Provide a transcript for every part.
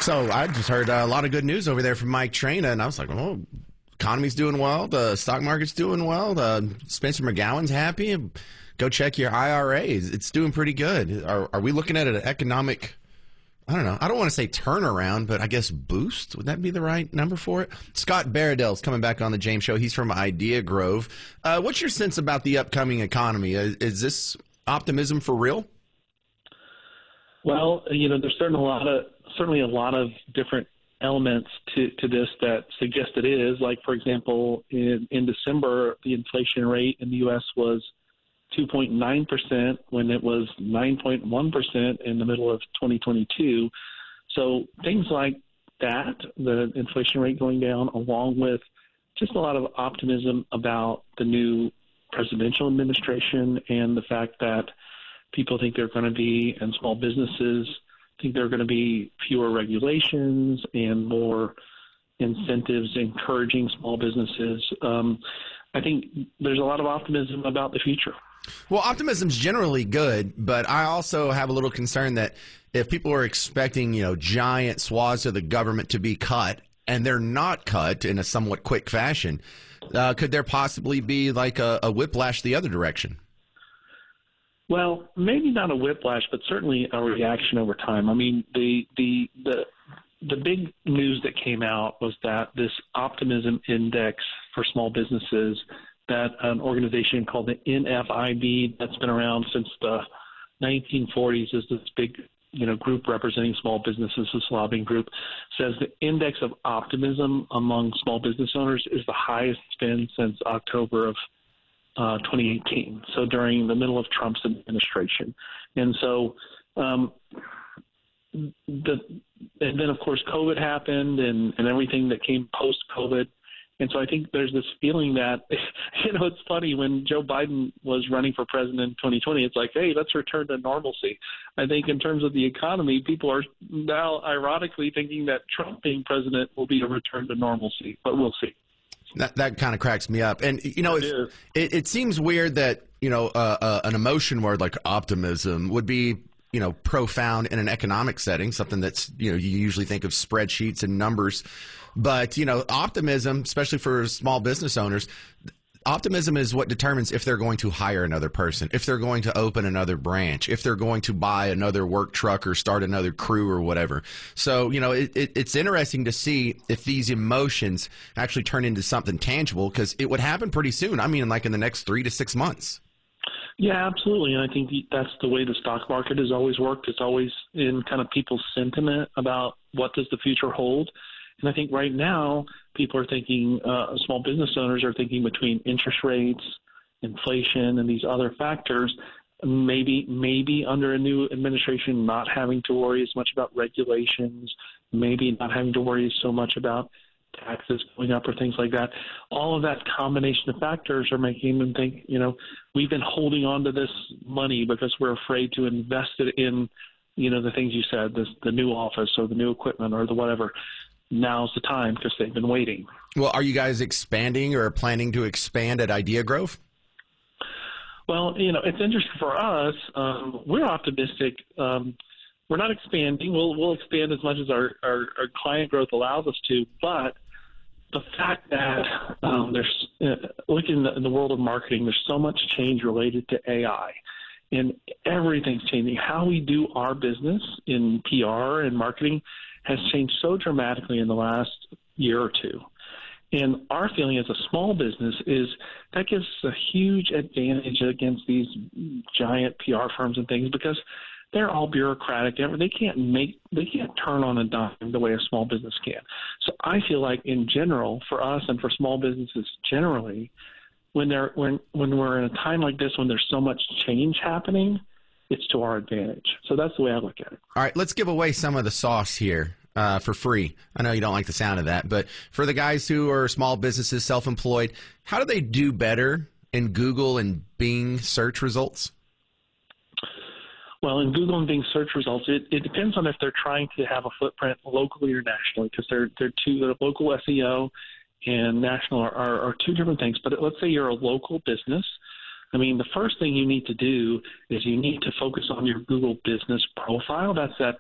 So I just heard a lot of good news over there from Mike Traina, and I was like, oh, economy's doing well. The stock market's doing well. Spencer McGowan's happy. Go check your IRAs. It's doing pretty good. Are we looking at an economic, I don't know, I don't want to say turnaround, but I guess boost? Would that be the right number for it? Scott Baradell is coming back on the James Show. He's from Idea Grove. What's your sense about the upcoming economy? Is this optimism for real? Well, there's certainly a lot of different elements to this that suggest it is. Like, for example, in December, the inflation rate in the U.S. was 2.9% when it was 9.1% in the middle of 2022. So things like that, the inflation rate going down, along with just a lot of optimism about the new presidential administration and the fact that people think they're going to be, and small businesses think there are going to be fewer regulations and more incentives encouraging small businesses. I think there's a lot of optimism about the future. Well, optimism's generally good, but I also have a little concern that if people are expecting, giant swaths of the government to be cut, and they're not cut in a somewhat quick fashion, could there possibly be like a whiplash the other direction? Well, maybe not a whiplash, but certainly a reaction over time. I mean, the big news that came out was that this optimism index for small businesses, that an organization called the NFIB that's been around since the 1940s, is this big group representing small businesses, this lobbying group, says the index of optimism among small business owners is the highest it's been since October of 2018, so during the middle of Trump's administration. And so and then, of course, COVID happened and everything that came post-COVID. And so I think there's this feeling that, it's funny, when Joe Biden was running for president in 2020, it's like, hey, let's return to normalcy. I think in terms of the economy, people are now ironically thinking that Trump being president will be a return to normalcy, but we'll see. That kind of cracks me up. And, it seems weird that, an emotion word like optimism would be, profound in an economic setting, something that's, you usually think of spreadsheets and numbers. But, optimism, especially for small business owners, optimism is what determines if they're going to hire another person, if they're going to open another branch, if they're going to buy another work truck or start another crew or whatever. So, it's interesting to see if these emotions actually turn into something tangible, because it would happen pretty soon. I mean, like in the next 3 to 6 months. Yeah, absolutely. And I think that's the way the stock market has always worked. It's always in kind of people's sentiment about what does the future hold. And I think right now people are thinking, small business owners are thinking between interest rates, inflation, and these other factors, maybe under a new administration not having to worry as much about regulations, maybe not having to worry so much about taxes going up or things like that. All of that combination of factors are making them think, we've been holding on to this money because we're afraid to invest it in, the things you said, the new office or the new equipment or the whatever. Now's the time because they've been waiting. Well, are you guys expanding or planning to expand at Idea Grove? Well, it's interesting for us. We're optimistic. We're not expanding. We'll expand as much as our client growth allows us to. But the fact that there's looking in the world of marketing, there's so much change related to AI. And everything's changing. How we do our business in PR and marketing has changed so dramatically in the last year or two. And our feeling as a small business is that gives us a huge advantage against these giant PR firms and things, because they're all bureaucratic. They can't turn on a dime the way a small business can. So I feel like in general, for us and for small businesses generally, when we're in a time like this, when there's so much change happening, it's to our advantage. So that's the way I look at it. All right, let's give away some of the sauce here for free. I know you don't like the sound of that, but for the guys who are small businesses, self-employed, how do they do better in Google and Bing search results? Well, in Google and Bing search results, it depends on if they're trying to have a footprint locally or nationally, because they're local SEO and national are two different things. But let's say you're a local business. I mean, the first thing you need to do is you need to focus on your Google business profile. That's that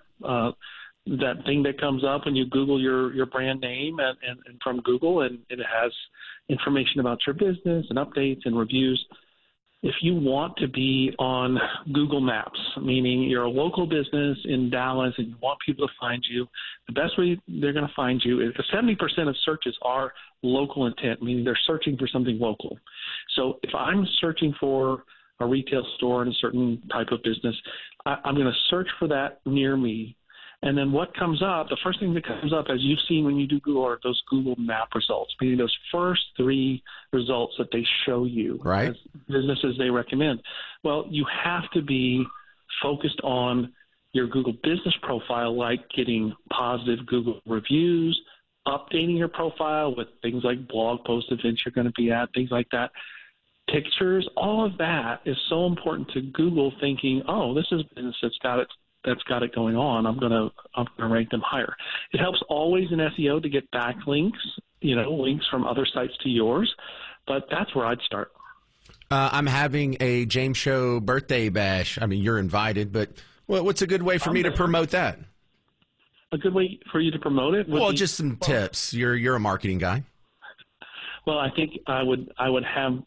that thing that comes up when you Google your brand name and from Google, and it has information about your business and updates and reviews. If you want to be on Google Maps, meaning you're a local business in Dallas and you want people to find you, the best way they're going to find you is 70% of searches are local intent, meaning they're searching for something local. So if I'm searching for a retail store in a certain type of business, I'm going to search for that near me. And then what comes up, the first thing that comes up, as you've seen when you do Google, are those Google Map results, meaning those first 3 results that they show you as businesses they recommend. Well, you have to be focused on your Google business profile, like getting positive Google reviews, updating your profile with things like blog post events you're going to be at, things like that. Pictures, all of that is so important to Google, thinking, oh, this is a business that's got it going on. I'm gonna rank them higher. It helps always in SEO to get backlinks, links from other sites to yours, but that's where I'd start. I'm having a James Show birthday bash. I mean, you're invited, but what's a good way for me to promote that? A good way for you to promote it? Just some tips. You're a marketing guy. Well, I think I would have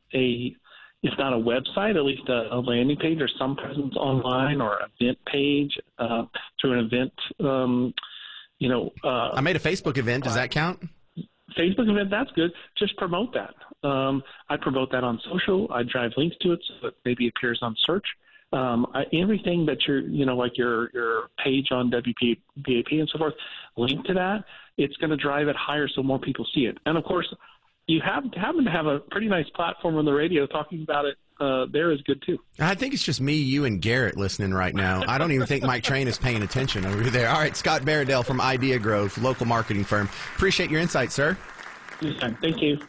if not a website, at least a landing page or some presence online, or event page through an event. I made a Facebook event. Does that count? Facebook event, that's good. Just promote that. I promote that on social. I drive links to it so it maybe appears on search. Everything that like your page on WBAP and so forth, link to that. It's going to drive it higher so more people see it. And of course, you happen to have a pretty nice platform on the radio. Talking about it there is good too. I think it's just me, you, and Garrett listening right now. I don't even think Mike Train is paying attention over there. All right, Scott Baradell from Idea Growth, local marketing firm. Appreciate your insight, sir. Thank you.